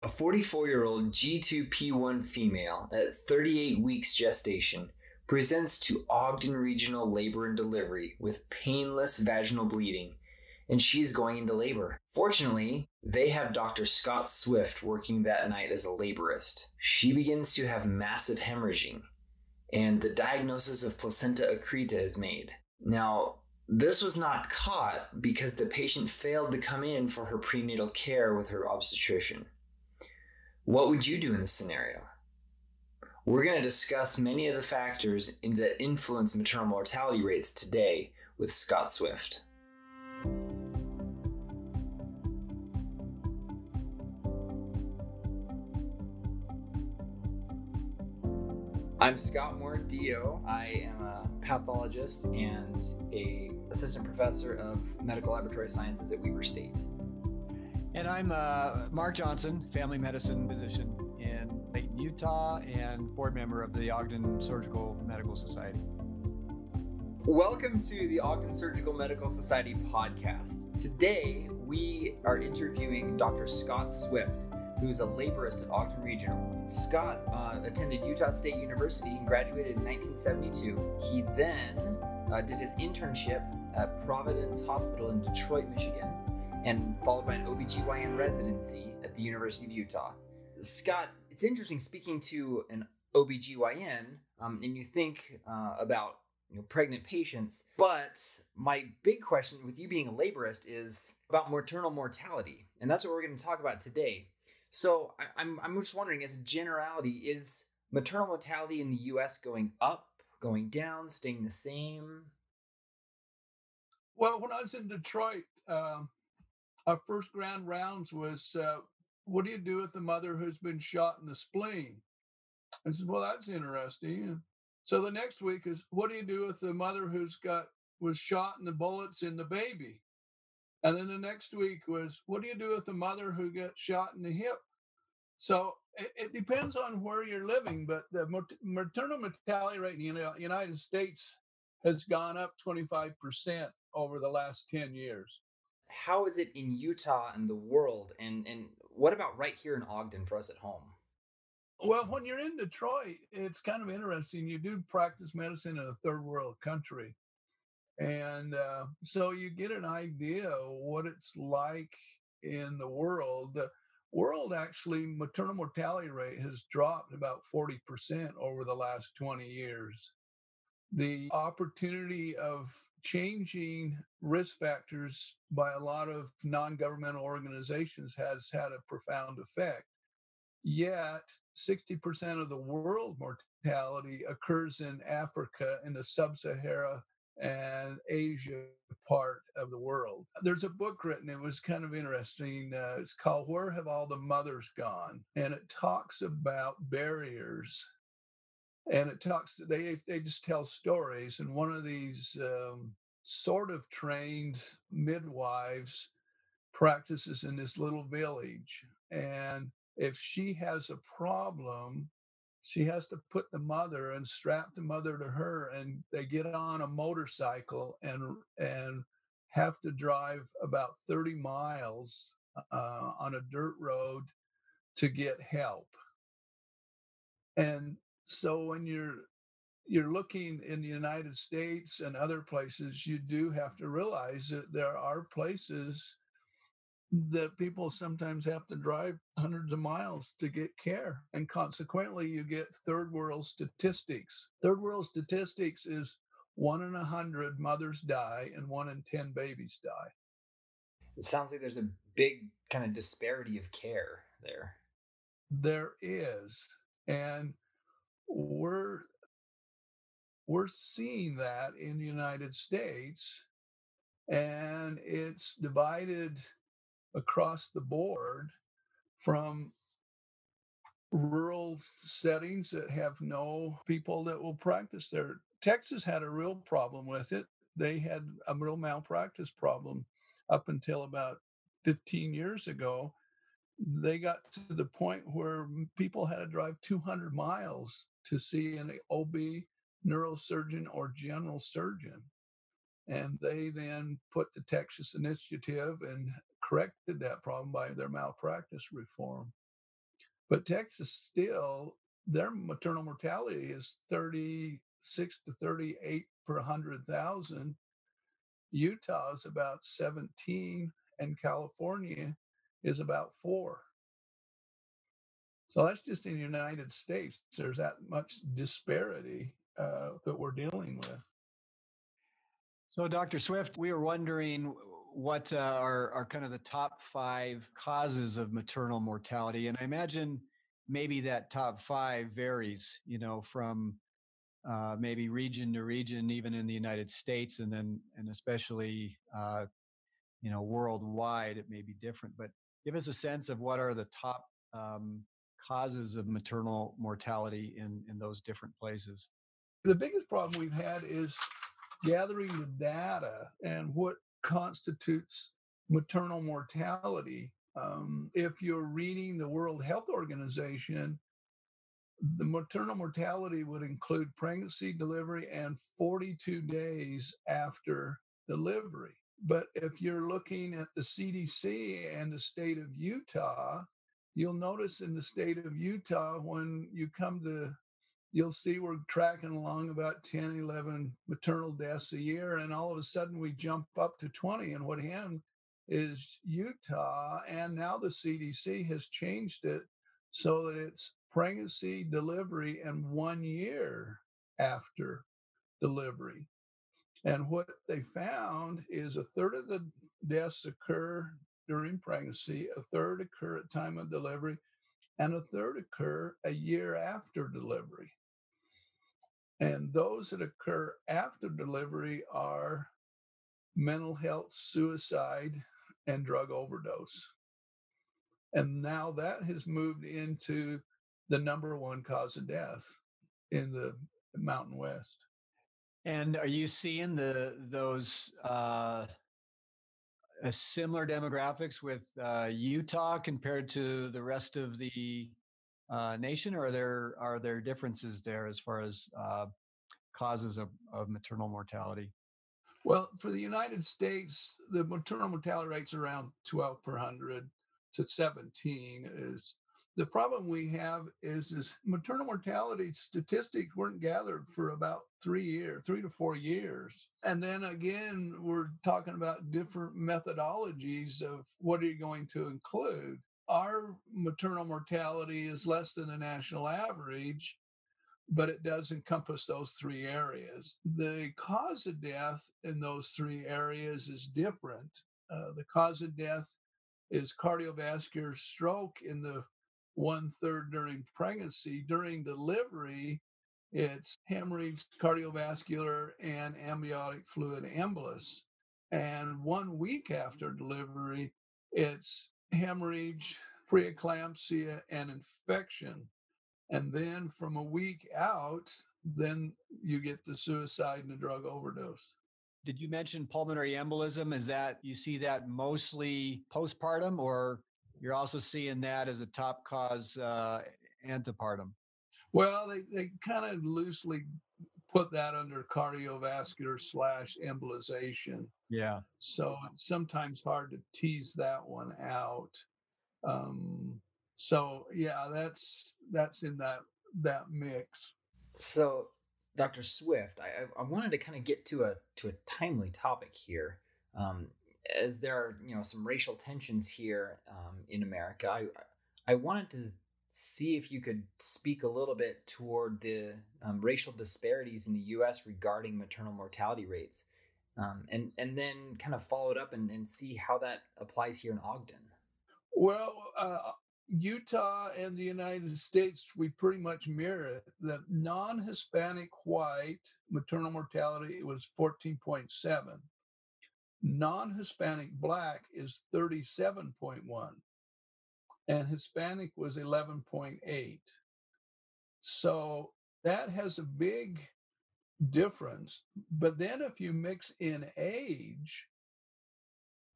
A 44-year-old G2P1 female at 38 weeks gestation presents to Ogden Regional Labor and Delivery with painless vaginal bleeding, and she's going into labor. Fortunately, they have Dr. Scott Swift working that night as a laborist. She begins to have massive hemorrhaging, and the diagnosis of placenta accreta is made. Now, this was not caught because the patient failed to come in for her prenatal care with her obstetrician. What would you do in this scenario? We're going to discuss many of the factors that influence maternal mortality rates today with Scott Swift. I'm Scott Moore-Dio. I am a pathologist and an assistant professor of medical laboratory sciences at Weber State. And I'm Mark Johnson, family medicine physician in Layton, Utah, and board member of the Ogden Surgical-Medical Society. Welcome to the Ogden Surgical-Medical Society podcast. Today, we are interviewing Dr. Scott Swift, who's a laborist at Ogden Regional. Scott attended Utah State University and graduated in 1972. He then did his internship at Providence Hospital in Detroit, Michigan, and followed by an OBGYN residency at the University of Utah. Scott, it's interesting speaking to an OBGYN, and you think about pregnant patients, but my big question with you being a laborist is about maternal mortality, and that's what we're going to talk about today. So I'm just wondering, as a generality, is maternal mortality in the U.S. going up, going down, staying the same? Well, when I was in Detroit, our first grand rounds was, what do you do with the mother who's been shot in the spleen? I said, well, that's interesting. And so the next week is, what do you do with the mother was shot in the bullets in the baby? And then the next week was, what do you do with the mother who got shot in the hip? So it depends on where you're living, but the maternal mortality rate in the United States has gone up 25% over the last 10 years. How is it in Utah and the world? And what about right here in Ogden for us at home? Well, when you're in Detroit, it's kind of interesting. You do practice medicine in a third world country. And so you get an idea of what it's like in the world. The world, actually, maternal mortality rate has dropped about 40% over the last 20 years. The opportunity of changing risk factors by a lot of non-governmental organizations has had a profound effect. Yet 60% of the world mortality occurs in Africa, in the sub-Sahara and Asia part of the world. There's a book written, it was kind of interesting. It's called Where Have All the Mothers Gone? And it talks about barriers. And they just tell stories. And one of these sort of trained midwives practices in this little village. And if she has a problem, she has to put the mother and strap the mother to her, and they get on a motorcycle and have to drive about 30 miles on a dirt road to get help. And so when you're looking in the United States and other places, you do have to realize that there are places that people sometimes have to drive hundreds of miles to get care. And consequently, you get third world statistics. Third world statistics is 1 in 100 mothers die and 1 in 10 babies die. It sounds like there's a big kind of disparity of care there. There is. And we're seeing that in the United States, and it's divided across the board from rural settings that have no people that will practice there. Texas had a real problem with it. They had a real malpractice problem up until about 15 years ago. They got to the point where people had to drive 200 miles to see an OB, neurosurgeon, or general surgeon. And they then put the Texas Initiative and corrected that problem by their malpractice reform. But Texas still, their maternal mortality is 36 to 38 per 100,000. Utah is about 17, and California is about 4. So that's just in the United States. There's that much disparity that we're dealing with. So, Dr. Swift, we were wondering what are kind of the top 5 causes of maternal mortality. And I imagine maybe that top 5 varies, from maybe region to region, even in the United States, and especially, worldwide, it may be different. But give us a sense of what are the top causes of maternal mortality in those different places. The biggest problem we've had is gathering the data and what constitutes maternal mortality. If you're reading the World Health Organization, the maternal mortality would include pregnancy, delivery, and 42 days after delivery. But if you're looking at the CDC and the state of Utah, you'll notice in the state of Utah, when you come to, you'll see we're tracking along about 10, 11 maternal deaths a year. And all of a sudden we jump up to 20. And what happened is Utah, and now the CDC has changed it so that it's pregnancy, delivery, and 1 year after delivery. And what they found is a third of the deaths occur during pregnancy, a third occur at time of delivery, and a third occur a year after delivery. And those that occur after delivery are mental health, suicide, and drug overdose. And now that has moved into the number 1 cause of death in the Mountain West. And are you seeing those similar demographics with Utah compared to the rest of the nation, or are there differences there as far as causes of maternal mortality? Well, for the United States, the maternal mortality rate's around 12 per 100 to 17. Is the problem we have is maternal mortality statistics weren't gathered for about 3 to 4 years. And then again, we're talking about different methodologies of what are you going to include. Our maternal mortality is less than the national average, but it does encompass those 3 areas. The cause of death in those 3 areas is different. The cause of death is cardiovascular stroke in the 1/3 during pregnancy. During delivery, it's hemorrhage, cardiovascular, and amniotic fluid embolus. And 1 week after delivery, it's hemorrhage, preeclampsia, and infection. And then from a week out, then you get the suicide and the drug overdose. Did you mention pulmonary embolism? Is that you see that mostly postpartum, or you're also seeing that as a top cause antepartum? Well, they kind of loosely put that under cardiovascular / embolization. Yeah. So it's sometimes hard to tease that one out. So yeah, that's in that mix. So, Dr. Swift, I wanted to kind of get to a timely topic here, as there are some racial tensions here in America. I wanted to see if you could speak a little bit toward the racial disparities in the U.S. regarding maternal mortality rates, and then kind of follow it up and see how that applies here in Ogden. Well, Utah and the United States, we pretty much mirror it. The non-Hispanic white maternal mortality was 14.7. Non-Hispanic black is 37.1, and Hispanic was 11.8. So that has a big difference. But then if you mix in age,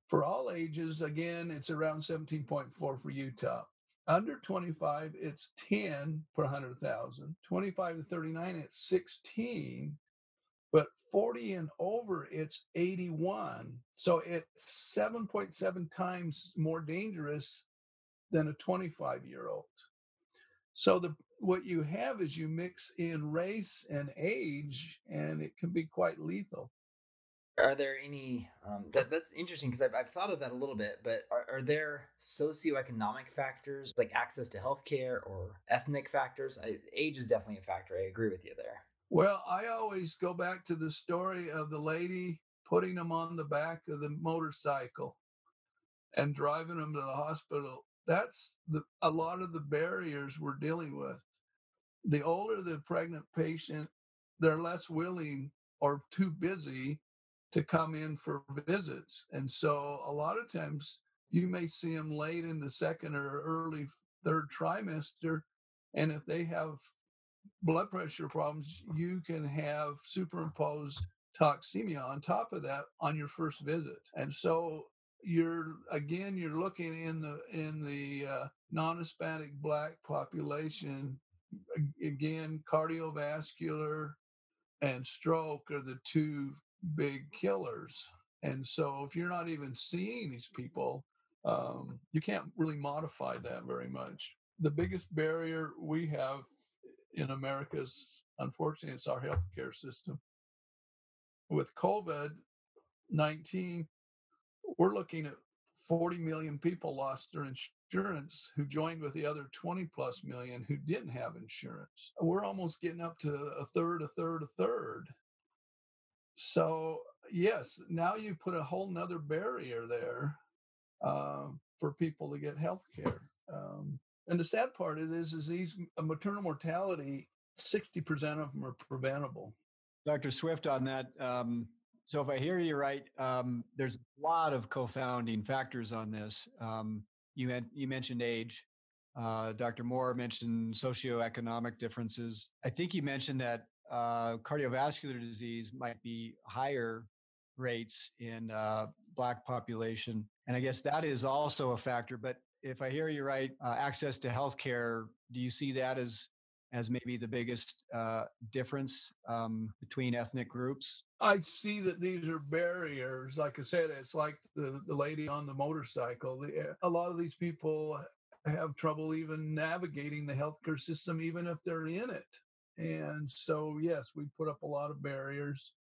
for all ages, again, it's around 17.4 for Utah. Under 25, it's 10 per 100,000. 25 to 39, it's 16. But 40 and over, it's 81. So it's 7.7 times more dangerous than a 25-year-old. So what you have is you mix in race and age, and it can be quite lethal. Are there any that's interesting because I've thought of that a little bit, but are there socioeconomic factors like access to healthcare or ethnic factors? Age is definitely a factor. I agree with you there. Well, I always go back to the story of the lady putting them on the back of the motorcycle and driving them to the hospital. That's a lot of the barriers we're dealing with. The older the pregnant patient, they're less willing or too busy to come in for visits. And so a lot of times you may see them late in the second or early third trimester. And if they have blood pressure problems, you can have superimposed toxemia on top of that on your first visit. And so you're looking in the non-Hispanic Black population. Again, cardiovascular and stroke are the two big killers. And so if you're not even seeing these people, you can't really modify that very much. The biggest barrier we have in America is, unfortunately, it's our healthcare system. With COVID-19, we're looking at 40 million people lost their insurance who joined with the other 20 plus million who didn't have insurance. We're almost getting up to a third. So, yes, now you put a whole nother barrier there for people to get health care. And the sad part is these maternal mortality, 60% of them are preventable. Dr. Swift, on that, so if I hear you right, there's a lot of confounding factors on this. You mentioned age. Dr. Moore mentioned socioeconomic differences. I think you mentioned that cardiovascular disease might be higher rates in Black population. And I guess that is also a factor. But if I hear you right, access to healthcare, do you see that as maybe the biggest difference between ethnic groups? I see that these are barriers. Like I said, it's like the lady on the motorcycle. A lot of these people have trouble even navigating the healthcare system, even if they're in it. And so, yes, we put up a lot of barriers.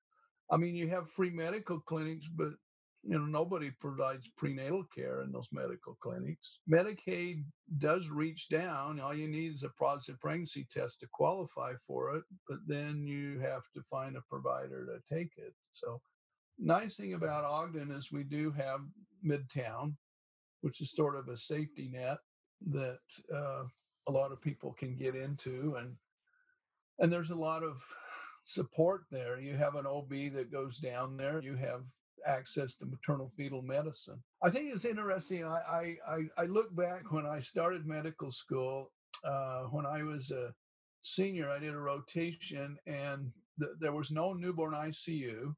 I mean, you have free medical clinics, but nobody provides prenatal care in those medical clinics. Medicaid does reach down. All you need is a positive pregnancy test to qualify for it, but then you have to find a provider to take it. So, nice thing about Ogden is we do have Midtown, which is sort of a safety net that a lot of people can get into, and there's a lot of support there. You have an OB that goes down there. You have access to maternal fetal medicine. I think it's interesting. I look back when I started medical school. When I was a senior, I did a rotation, and there was no newborn ICU.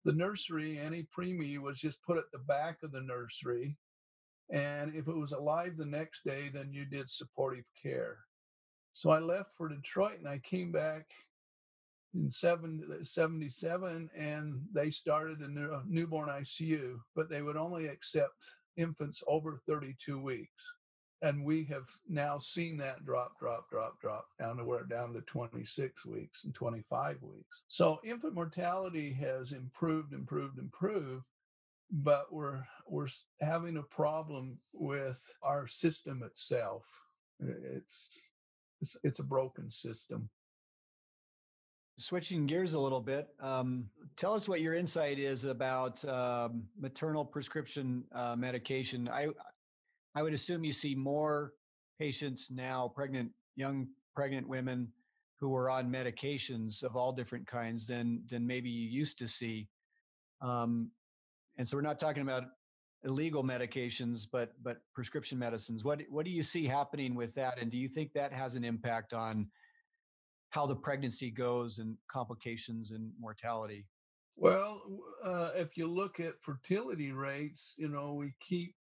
The nursery, any preemie, was just put at the back of the nursery. And if it was alive the next day, then you did supportive care. So I left for Detroit, and I came back in 77, and they started a newborn ICU, but they would only accept infants over 32 weeks. And we have now seen that drop down to 26 weeks and 25 weeks. So infant mortality has improved, but we're having a problem with our system itself. It's a broken system. Switching gears a little bit, tell us what your insight is about maternal prescription medication. I would assume you see more patients now, young pregnant women who are on medications of all different kinds than maybe you used to see. And so we're not talking about illegal medications, but prescription medicines. What do you see happening with that? And do you think that has an impact on how the pregnancy goes and complications and mortality? Well, if you look at fertility rates, we keep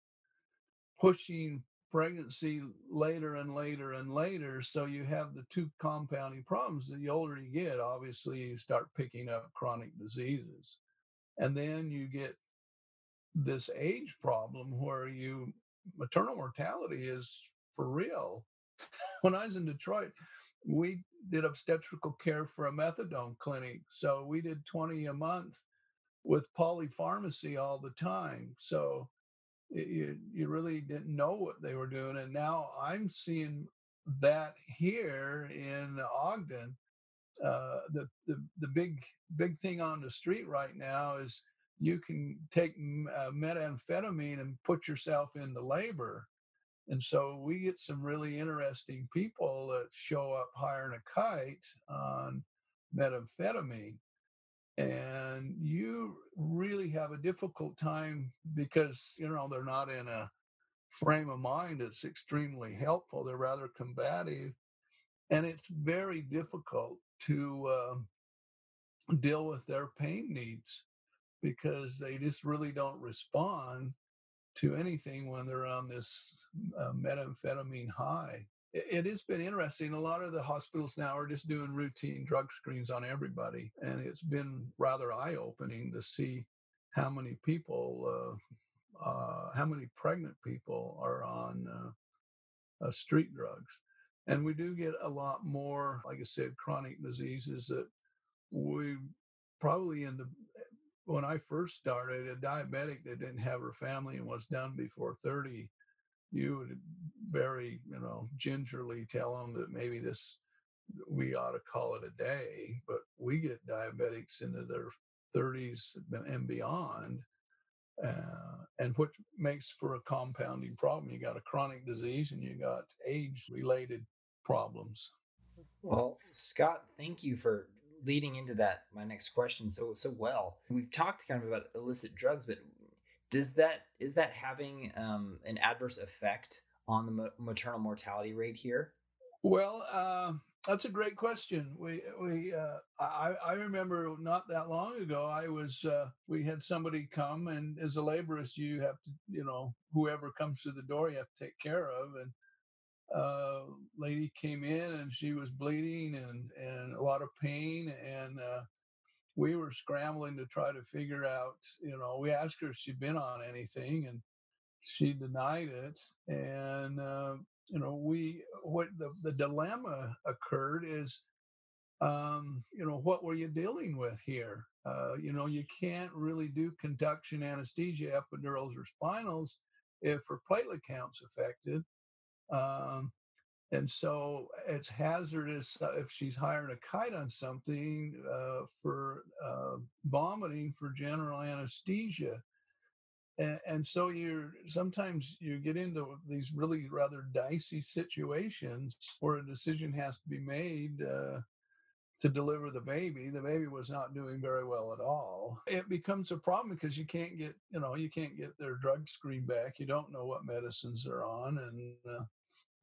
pushing pregnancy later and later and later. So you have the two compounding problems. The older you get, obviously, you start picking up chronic diseases. And then you get this age problem where maternal mortality is for real. when I was in Detroit, we did obstetrical care for a methadone clinic. So we did 20 a month with polypharmacy all the time. So you really didn't know what they were doing. And now I'm seeing that here in Ogden. The big thing on the street right now is you can take methamphetamine and put yourself into labor. And so we get some really interesting people that show up hiring a kite on methamphetamine. And you really have a difficult time because, they're not in a frame of mind that's extremely helpful. They're rather combative. And it's very difficult to deal with their pain needs because they just really don't respond to anything when they're on this methamphetamine high. It has been interesting. A lot of the hospitals now are just doing routine drug screens on everybody. And it's been rather eye-opening to see how many people, how many pregnant people are on street drugs. And we do get a lot more, like I said, chronic diseases that we probably when I first started, a diabetic that didn't have her family and was done before 30, you would very, gingerly tell them that maybe we ought to call it a day. But we get diabetics into their 30s and beyond, and which makes for a compounding problem. You got a chronic disease and you got age-related problems. Well, Scott, thank you for leading into my next question so well. We've talked kind of about illicit drugs, but is that having an adverse effect on the maternal mortality rate here? Well, that's a great question. I remember not that long ago, we had somebody come, and as a laborist, you have to, whoever comes through the door, you have to take care of. And lady came in and she was bleeding and a lot of pain. And we were scrambling to try to figure out, we asked her if she'd been on anything, and she denied it. And, what the dilemma occurred is, what were you dealing with here? You can't really do conduction anesthesia, epidurals or spinals if her platelet count's affected. And so it's hazardous if she's hiring a kite on something for vomiting for general anesthesia. And so sometimes you get into these really rather dicey situations where a decision has to be made to deliver the baby. The baby was not doing very well at all. It becomes a problem because you can't get their drug screen back. You don't know what medicines they're on, and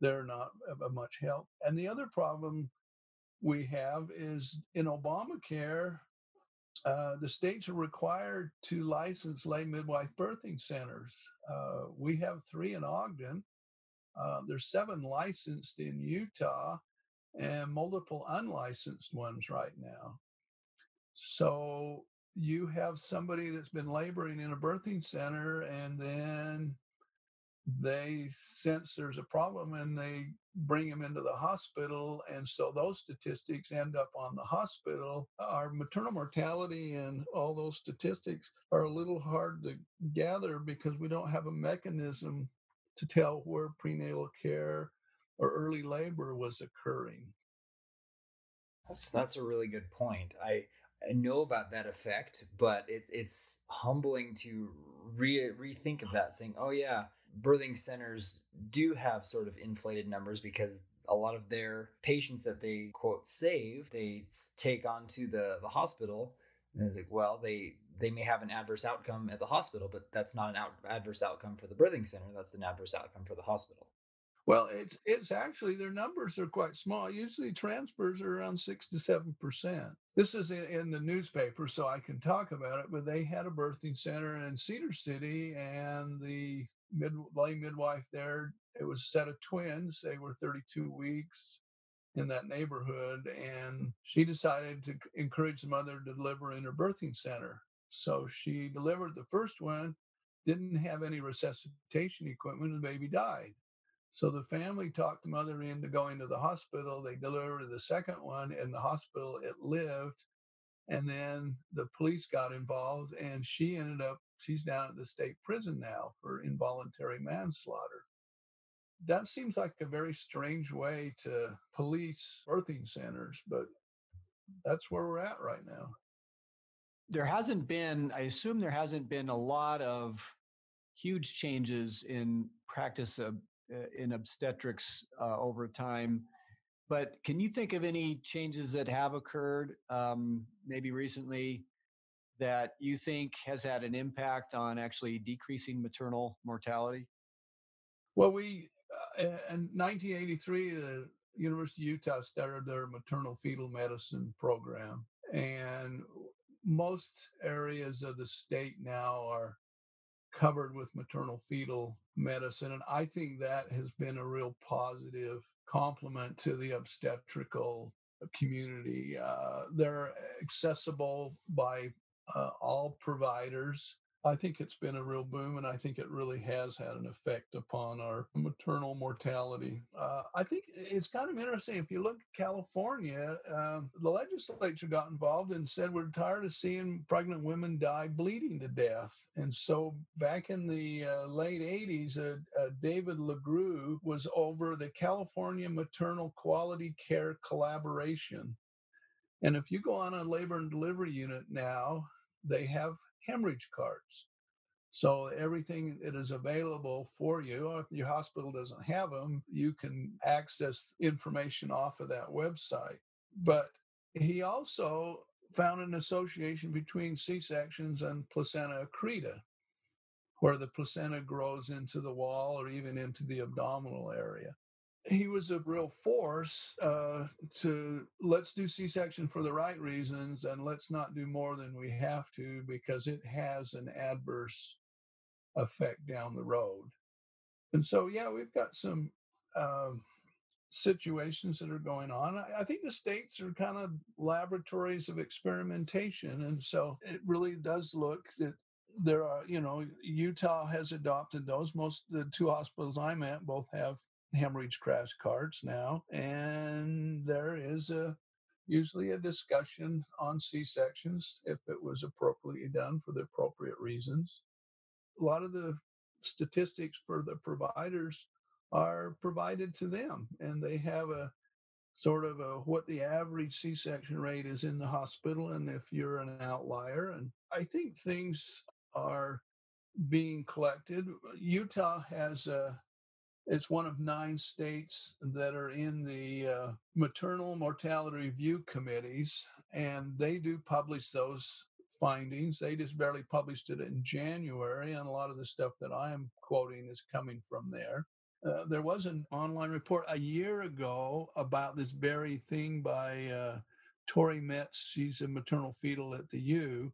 they're not of much help. And the other problem we have is in Obamacare, the states are required to license lay midwife birthing centers. We have 3 in Ogden. There's 7 licensed in Utah and multiple unlicensed ones right now. So you have somebody that's been laboring in a birthing center, and then they sense there's a problem and they bring them into the hospital. And so those statistics end up on the hospital. Our maternal mortality and all those statistics are a little hard to gather because we don't have a mechanism to tell where prenatal care or early labor was occurring. That's a really good point. I know about that effect, but it's humbling to rethink of that, saying, "Oh yeah, birthing centers do have sort of inflated numbers because a lot of their patients that they quote save, they take onto the hospital." And it's like, well, they may have an adverse outcome at the hospital, but that's not an adverse outcome for the birthing center. That's an adverse outcome for the hospital. Well, it's actually their numbers are quite small. Usually transfers are around 6 to 7%. This is in the newspaper, so I can talk about it. But they had a birthing center in Cedar City, and the lay midwife there, it was a set of twins. They were 32 weeks in that neighborhood, and she decided to encourage the mother to deliver in her birthing center. So she delivered the first one, didn't have any resuscitation equipment, and the baby died. So the family talked the mother into going to the hospital. They delivered the second one in the hospital it lived. And then the police got involved, and she's down at the state prison now for involuntary manslaughter. That seems like a very strange way to police birthing centers, but that's where we're at right now. I assume there hasn't been a lot of huge changes in practice in obstetrics over time. But can you think of any changes that have occurred, maybe recently, that you think has had an impact on actually decreasing maternal mortality? Well, in 1983, the University of Utah started their maternal fetal medicine program, and most areas of the state now are covered with maternal fetal medicine. And I think that has been a real positive complement to the obstetrical community. They're accessible by all providers. I think it's been a real boom, and I think it really has had an effect upon our maternal mortality. I think it's kind of interesting. If you look at California, the legislature got involved and said we're tired of seeing pregnant women die bleeding to death. And so back in the late 80s, David LaGrue was over the California Maternal Quality Care Collaboration. And if you go on a labor and delivery unit now, they have hemorrhage cards. So everything that is available for you, or if your hospital doesn't have them, you can access information off of that website. But he also found an association between C-sections and placenta accreta, where the placenta grows into the wall or even into the abdominal area. He was a real force to let's do C-section for the right reasons, and let's not do more than we have to because it has an adverse effect down the road. And so, yeah, we've got some situations that are going on. I think the states are kind of laboratories of experimentation. And so it really does look that there are, Utah has adopted those. Most of the two hospitals I'm at both have hemorrhage crash cards now. And there is usually a discussion on C-sections if it was appropriately done for the appropriate reasons. A lot of the statistics for the providers are provided to them, and they have a sort of what the average C-section rate is in the hospital, and if you're an outlier. And I think things are being collected. Utah it's one of 9 states that are in the maternal mortality review committees, and they do publish those findings. They just barely published it in January, and a lot of the stuff that I am quoting is coming from there. There was an online report a year ago about this very thing by Tori Metz. She's a maternal fetal at the U.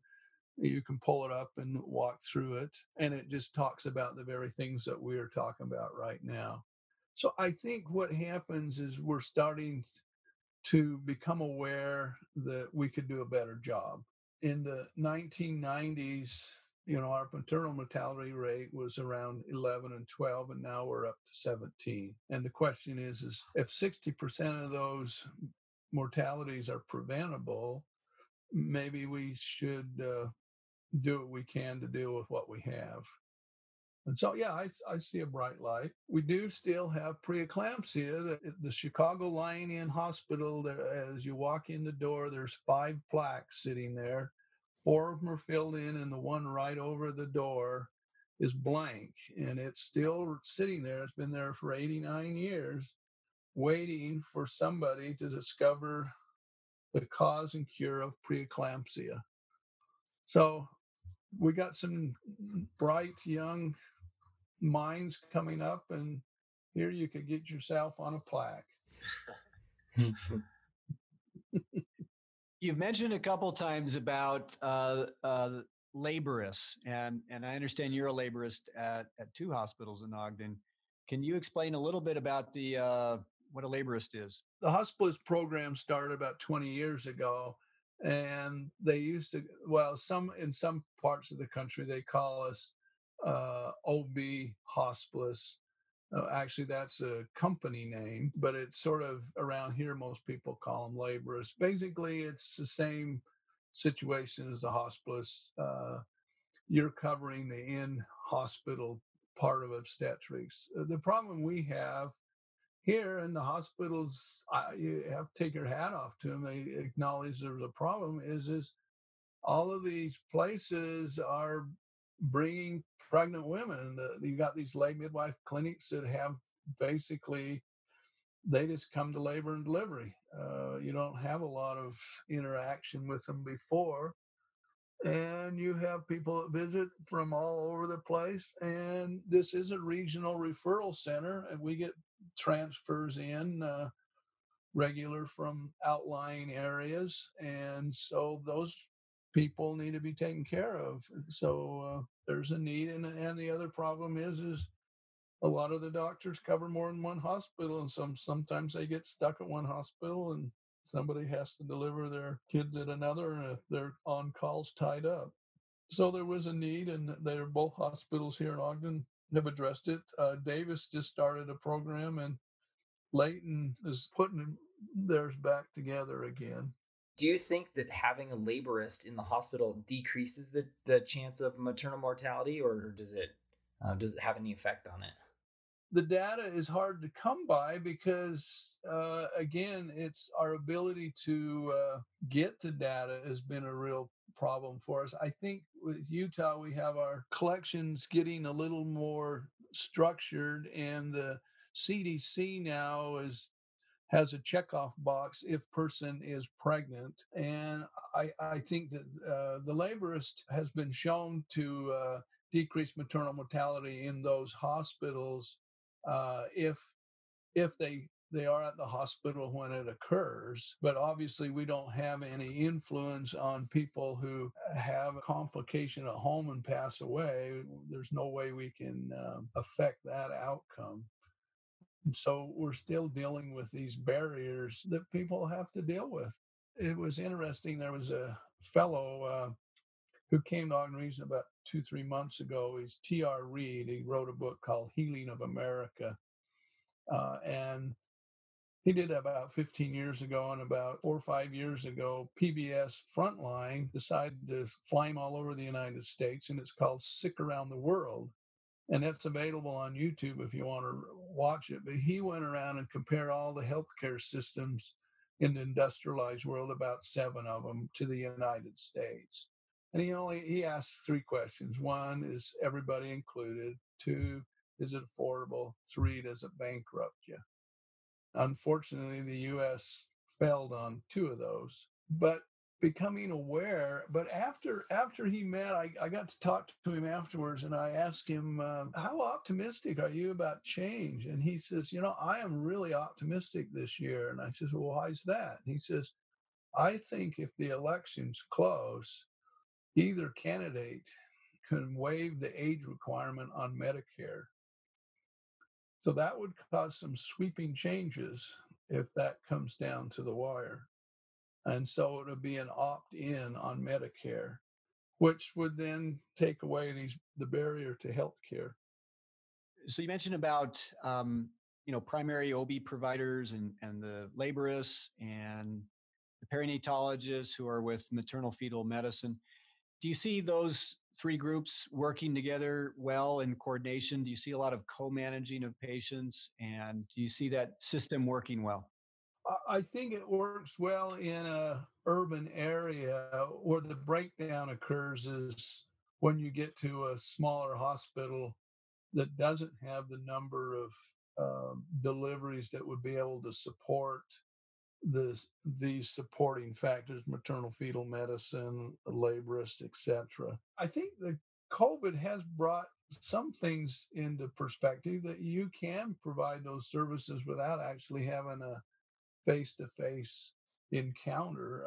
You can pull it up and walk through it, and it just talks about the very things that we're talking about right now. So I think what happens is we're starting to become aware that we could do a better job. In the 1990s, our maternal mortality rate was around 11 and 12, and now we're up to 17. And the question is if 60% of those mortalities are preventable, maybe we should do what we can to deal with what we have. And so, yeah, I see a bright light. We do still have preeclampsia. The Chicago Lion-Inn Hospital, as you walk in the door, there's 5 plaques sitting there. 4 of them are filled in, and the one right over the door is blank. And it's still sitting there. It's been there for 89 years, waiting for somebody to discover the cause and cure of preeclampsia. So we got some bright young minds coming up, and here you could get yourself on a plaque. You've mentioned a couple times about laborists, and I understand you're a laborist at 2 hospitals in Ogden. Can you explain a little bit about what a laborist is? The hospitalist program started about 20 years ago, and they used to, in some parts of the country, they call us OB hospitalists. Actually, that's a company name, but it's sort of around here, most people call them laborists. Basically, it's the same situation as the hospice. You're covering the in-hospital part of obstetrics. The problem we have here in the hospitals, you have to take your hat off to them. They acknowledge there's a problem. Is all of these places are bringing pregnant women. You got these lay midwife clinics that have basically they just come to labor and delivery. You don't have a lot of interaction with them before, and you have people that visit from all over the place. And this is a regional referral center, and we get transfers in regular from outlying areas, and so those people need to be taken care of. So there's a need, and the other problem is a lot of the doctors cover more than one hospital, and sometimes they get stuck at one hospital, and somebody has to deliver their kids at another, and if they're on calls tied up. So there was a need, and they're both hospitals here in Ogden have addressed it. Davis just started a program, and Layton is putting theirs back together again. Do you think that having a laborist in the hospital decreases the chance of maternal mortality, or does it have any effect on it? The data is hard to come by because, again, it's our ability to get the data has been a real problem for us. I think with Utah, we have our collections getting a little more structured, and the CDC now has a checkoff box if person is pregnant. And I think that the laborist has been shown to decrease maternal mortality in those hospitals if they are at the hospital when it occurs. But obviously, we don't have any influence on people who have a complication at home and pass away. There's no way we can affect that outcome. So we're still dealing with these barriers that people have to deal with. It was interesting. There was a fellow who came to Ogden Region about 2-3 months ago. He's T.R. Reed. He wrote a book called Healing of America. And he did that about 15 years ago. And about 4 or 5 years ago, PBS Frontline decided to fly him all over the United States. And it's called Sick Around the World. And that's available on YouTube if you want to watch it. But he went around and compared all the healthcare systems in the industrialized world, about 7 of them, to the United States. And he asked 3 questions. 1, is everybody included? 2, is it affordable? 3, does it bankrupt you? Unfortunately, the U.S. failed on 2 of those. But becoming aware, but after he met, I got to talk to him afterwards, and I asked him, how optimistic are you about change? And he says, I am really optimistic this year. And I says, well, why is that? And he says, I think if the election's close, either candidate can waive the age requirement on Medicare. So that would cause some sweeping changes if that comes down to the wire. And so it would be an opt-in on Medicare, which would then take away the barrier to health care. So you mentioned about primary OB providers and the laborists and the perinatologists who are with maternal fetal medicine. Do you see those 3 groups working together well in coordination? Do you see a lot of co-managing of patients? And do you see that system working well? I think it works well in a urban area. Where the breakdown occurs is when you get to a smaller hospital that doesn't have the number of deliveries that would be able to support these supporting factors: maternal fetal medicine, laborist, etc. I think the COVID has brought some things into perspective that you can provide those services without actually having a face-to-face encounter.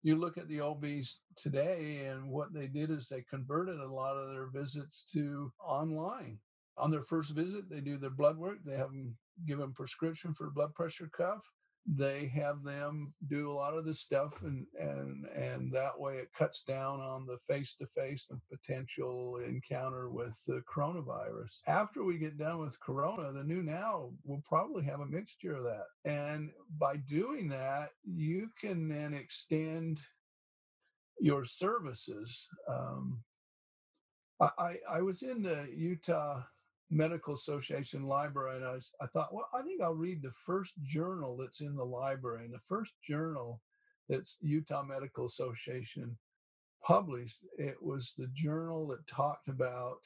You look at the OBs today, and what they did is they converted a lot of their visits to online. On their first visit, they do their blood work. They have them give them prescription for blood pressure cuff. they have them do a lot of this stuff, and that way it cuts down on the face-to-face and potential encounter with the coronavirus. After we get done with corona, the new now will probably have a mixture of that. And by doing that, you can then extend your services. I was in the Utah Medical Association library, and I thought, well, I think I'll read the first journal that's in the library. And the first journal that's Utah Medical Association published, it was the journal that talked about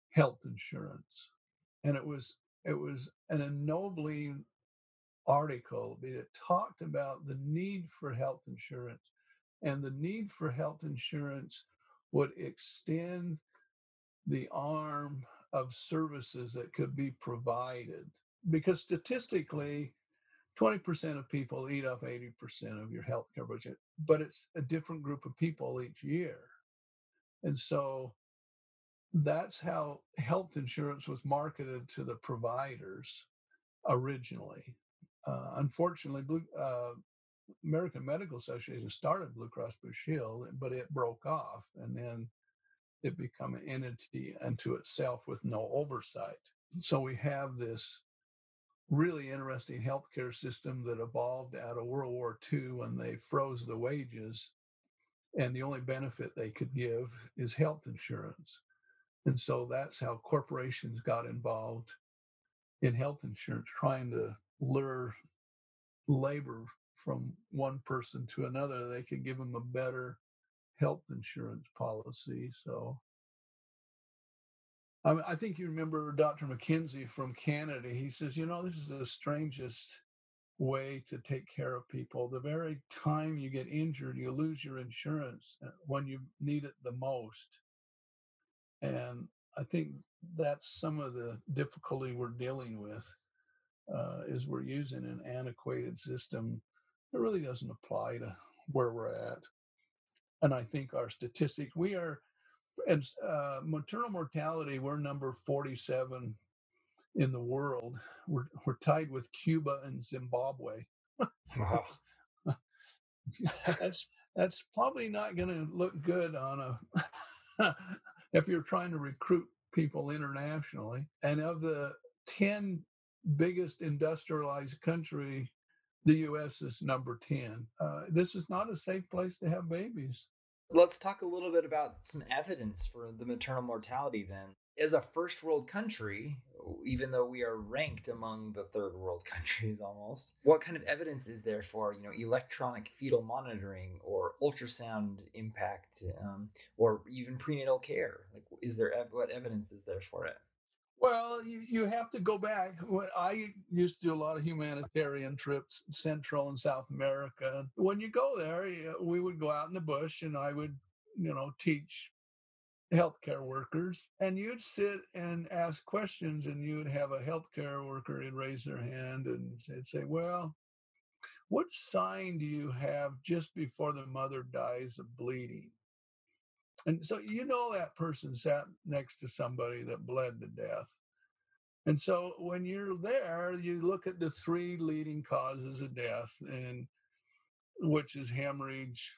health insurance. And it was an ennobling article. It talked about the need for health insurance, and the need for health insurance would extend the arm of services that could be provided. Because statistically, 20% of people eat up 80% of your healthcare budget, but it's a different group of people each year. And so that's how health insurance was marketed to the providers originally. Unfortunately, American Medical Association started Blue Cross Blue Shield, but it broke off, and then it become an entity unto itself with no oversight. So we have this really interesting healthcare system that evolved out of World War II when they froze the wages, and the only benefit they could give is health insurance. And so that's how corporations got involved in health insurance, trying to lure labor from one person to another. They could give them a better health insurance policy. So I think you remember Dr. McKenzie from Canada. He says, this is the strangest way to take care of people. The very time you get injured, you lose your insurance when you need it the most. And I think that's some of the difficulty we're dealing with, is we're using an antiquated system that really doesn't apply to where we're at. And I think our statistics, and maternal mortality, we're number 47 in the world. We're tied with Cuba and Zimbabwe. Wow. That's probably not going to look good on a if you're trying to recruit people internationally. And of the 10 biggest industrialized country, the U.S. is number 10. This is not a safe place to have babies. Let's talk a little bit about some evidence for the maternal mortality then. As a first world country, even though we are ranked among the third world countries almost, what kind of evidence is there for, electronic fetal monitoring or ultrasound impact, or even prenatal care? Like, what evidence is there for it? Well, you have to go back. I used to do a lot of humanitarian trips, Central and South America. When you go there, we would go out in the bush, and I would, teach healthcare workers, and you'd sit and ask questions, and you would have a healthcare worker would raise their hand and they'd say, well, what sign do you have just before the mother dies of bleeding? And so that person sat next to somebody that bled to death. And so when you're there, you look at the 3 leading causes of death, and which is hemorrhage,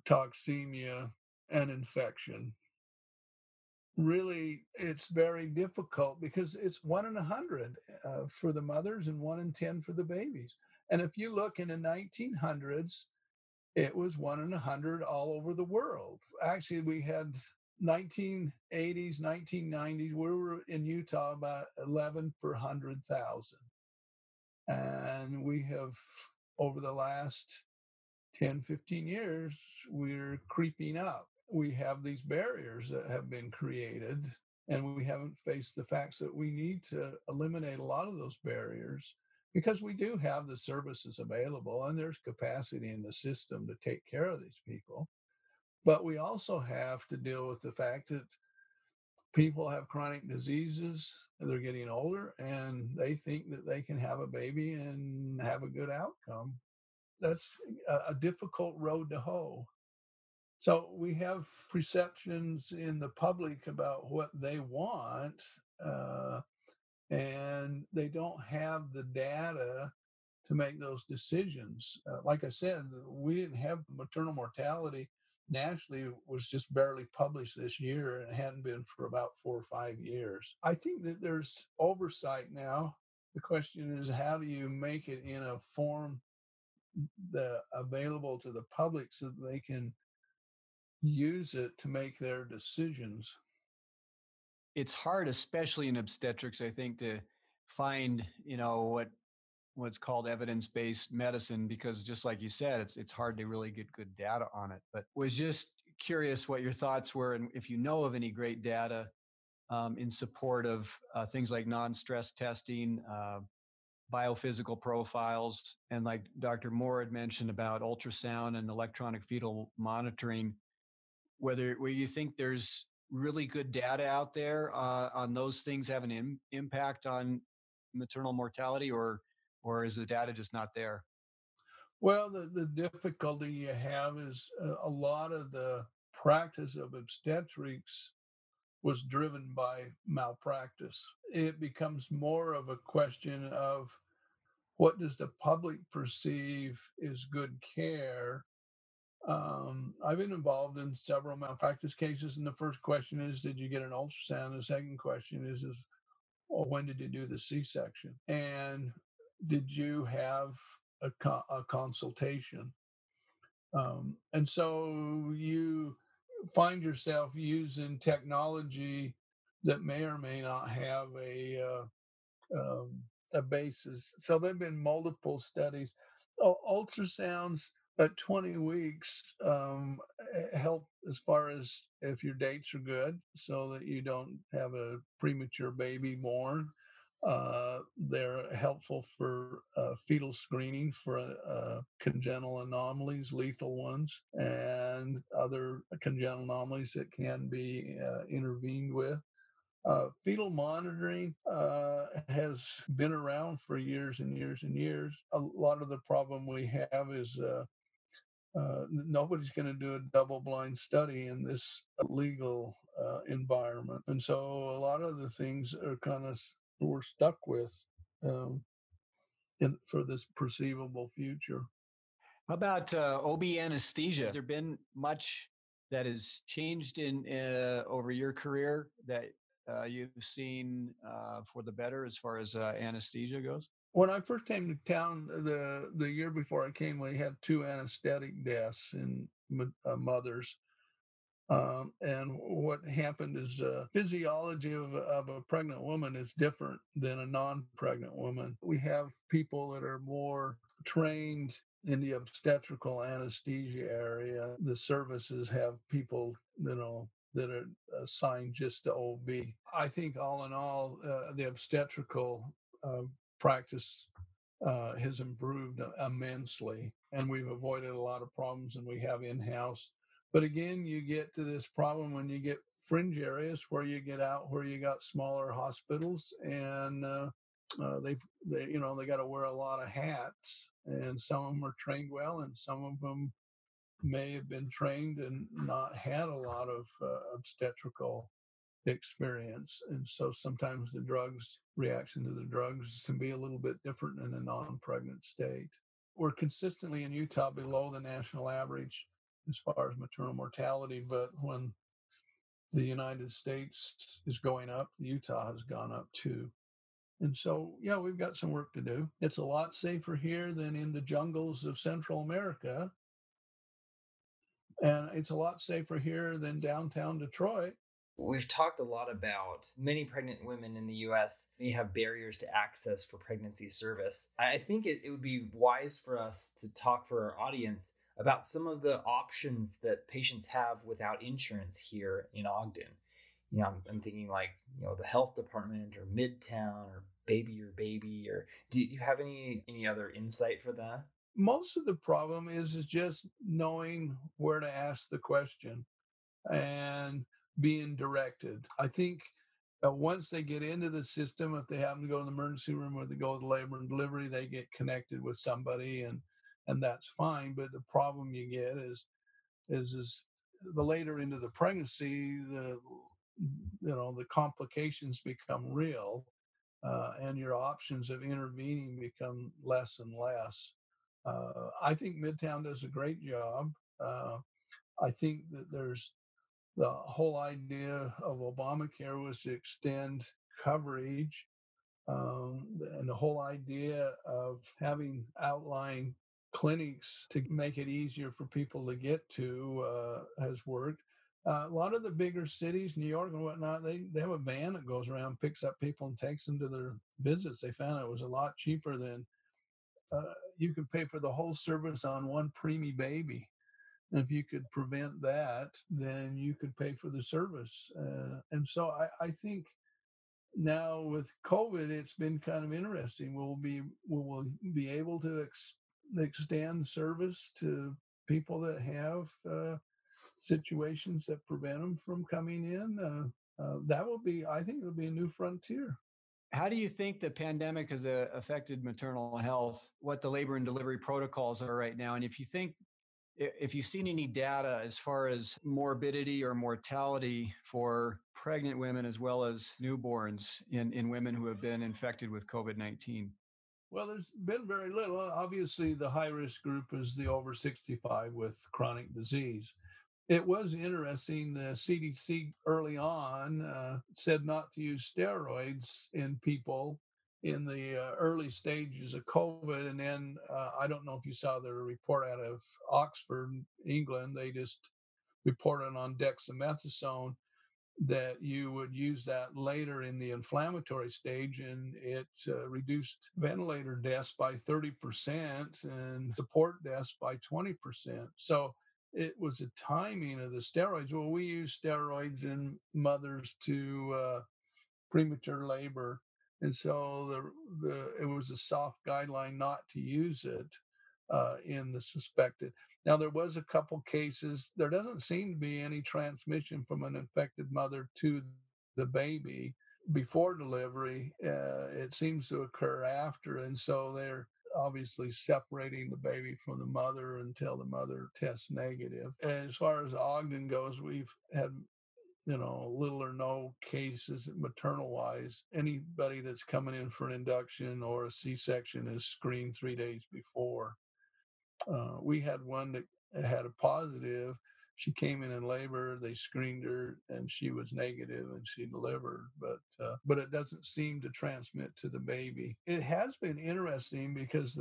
toxemia, and infection. Really, it's very difficult because it's 1 in 100 for the mothers and 1 in 10 for the babies. And if you look in the 1900s, it was 1 in 100 all over the world. Actually, we had 1980s, 1990s, we were in Utah about 11 per 100,000. And we have, over the last 10, 15 years, we're creeping up. We have these barriers that have been created, and we haven't faced the facts that we need to eliminate a lot of those barriers, because we do have the services available and there's capacity in the system to take care of these people. But we also have to deal with the fact that people have chronic diseases, they're getting older, and they think that they can have a baby and have a good outcome. That's a difficult road to hoe. So we have perceptions in the public about what they want, and they don't have the data to make those decisions. Like I said, we didn't have maternal mortality nationally, was just barely published this year and hadn't been for about 4 or 5 years. I think that there's oversight now. The question is, how do you make it in a form available to the public so that they can use it to make their decisions? It's hard, especially in obstetrics, I think, to find, what's called evidence-based medicine, because just like you said, it's hard to really get good data on it. But was just curious what your thoughts were, and if you know of any great data in support of things like non-stress testing, biophysical profiles, and like Dr. Moore had mentioned about ultrasound and electronic fetal monitoring, where you think there's really good data out there on those things have an impact on maternal mortality, or is the data just not there? Well, the difficulty you have is a lot of the practice of obstetrics was driven by malpractice. It becomes more of a question of what does the public perceive is good care. I've been involved in several malpractice cases, and the first question is, did you get an ultrasound? The second question is well, when did you do the C-section? And did you have a consultation? And so you find yourself using technology that may or may not have a basis. So there have been multiple studies. Ultrasounds at 20 weeks help as far as if your dates are good, so that you don't have a premature baby born. They're helpful for fetal screening for congenital anomalies, lethal ones, and other congenital anomalies that can be intervened with. Fetal monitoring has been around for years and years and years. A lot of the problem we have is nobody's going to do a double-blind study in this legal environment, and so a lot of the things are kind of we're stuck with um, for this perceivable future. How about OB anesthesia? Has there been much that has changed in over your career that you've seen for the better as far as anesthesia goes? When I first came to town, the year before I came, we had 2 anesthetic deaths in mothers. And what happened is physiology of a pregnant woman is different than a non-pregnant woman. We have people that are more trained in the obstetrical anesthesia area. The services have people, that are assigned just to OB. I think all in all, the obstetrical practice has improved immensely, and we've avoided a lot of problems than we have in-house. But again, you get to this problem when you get fringe areas where you get out where you got smaller hospitals, and they got to wear a lot of hats, and some of them are trained well, and some of them may have been trained and not had a lot of obstetrical experience. And so sometimes the reaction to the drugs can be a little bit different in a non-pregnant state. We're consistently in Utah below the national average as far as maternal mortality, but when the United States is going up, Utah has gone up too. And so, yeah, we've got some work to do. It's a lot safer here than in the jungles of Central America. And it's a lot safer here than downtown Detroit. We've talked a lot about many pregnant women in the US may have barriers to access for pregnancy service. I think it would be wise for us to talk for our audience about some of the options that patients have without insurance here in Ogden. I'm thinking like, the health department or Midtown or Baby, or do you have any other insight for that? Most of the problem is just knowing where to ask the question and being directed. I think once they get into the system, if they happen to go to the emergency room or they go to labor and delivery, they get connected with somebody, and that's fine. But the problem you get is the later into the pregnancy, the complications become real, and your options of intervening become less and less. I think Midtown does a great job. I think that there's the whole idea of Obamacare was to extend coverage, and the whole idea of having outlying clinics to make it easier for people to get to has worked. A lot of the bigger cities, New York and whatnot, they have a van that goes around, picks up people and takes them to their visits. They found it was a lot cheaper than you could pay for the whole service on one preemie baby. And if you could prevent that, then you could pay for the service. And so I think now with COVID, it's been kind of interesting. We'll be able to extend service to people that have situations that prevent them from coming in. That will be, I think, it'll be a new frontier. How do you think the pandemic has affected maternal health? What the labor and delivery protocols are right now, and if you've seen any data as far as morbidity or mortality for pregnant women as well as newborns in women who have been infected with COVID-19? Well, there's been very little. Obviously, the high-risk group is the over 65 with chronic disease. It was interesting. The CDC early on said not to use steroids in people in the early stages of COVID. And then I don't know if you saw the report out of Oxford, England. They just reported on dexamethasone that you would use that later in the inflammatory stage, and it reduced ventilator deaths by 30% and support deaths by 20%. So it was a timing of the steroids. Well, we use steroids in mothers to premature labor, and so it was a soft guideline not to use it in the suspected. Now, there was a couple cases. There doesn't seem to be any transmission from an infected mother to the baby before delivery. It seems to occur after, and so they're obviously separating the baby from the mother until the mother tests negative. And as far as Ogden goes, we've had little or no cases maternal wise. Anybody that's coming in for an induction or a C-section is screened 3 days before. We had one that had a positive. She came in labor. They screened her, and she was negative, and she delivered. But it doesn't seem to transmit to the baby. It has been interesting because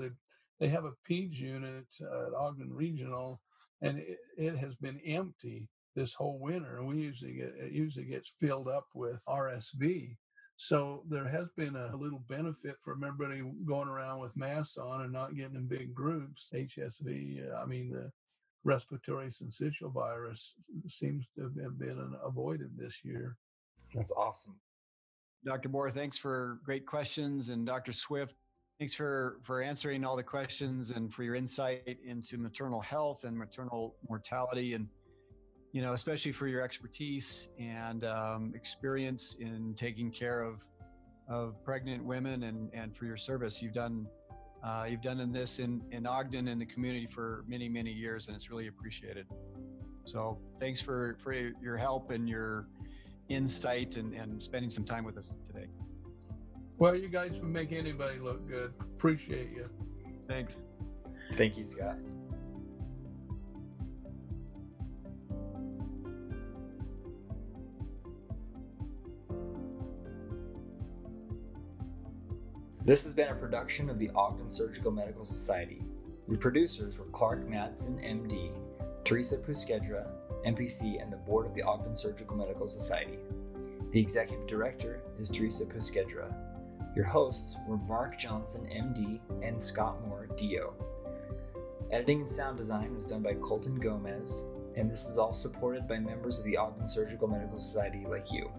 they have a PEDS unit at Ogden Regional, and it has been empty this whole winter. And it usually gets filled up with RSV. So there has been a little benefit from everybody going around with masks on and not getting in big groups. HSV, the respiratory syncytial virus seems to have been avoided this year. That's awesome. Dr. Bohr, thanks for great questions. And Dr. Swift, thanks for answering all the questions and for your insight into maternal health and maternal mortality, and especially for your expertise and experience in taking care of pregnant women, and for your service you've done in this in Ogden and the community for many, many years, and it's really appreciated. So thanks for your help and your insight and spending some time with us today. Well, you guys would make anybody look good. Appreciate you. Thanks. Thank you, Scott. This has been a production of the Ogden Surgical-Medical Society. Your producers were Clark Madsen, MD, Teresa Puskedra, MPC, and the board of the Ogden Surgical-Medical Society. The executive director is Teresa Puskedra. Your hosts were Mark Johnson, MD, and Scott Moore, DO. Editing and sound design was done by Colton Gomez, and this is all supported by members of the Ogden Surgical-Medical Society like you.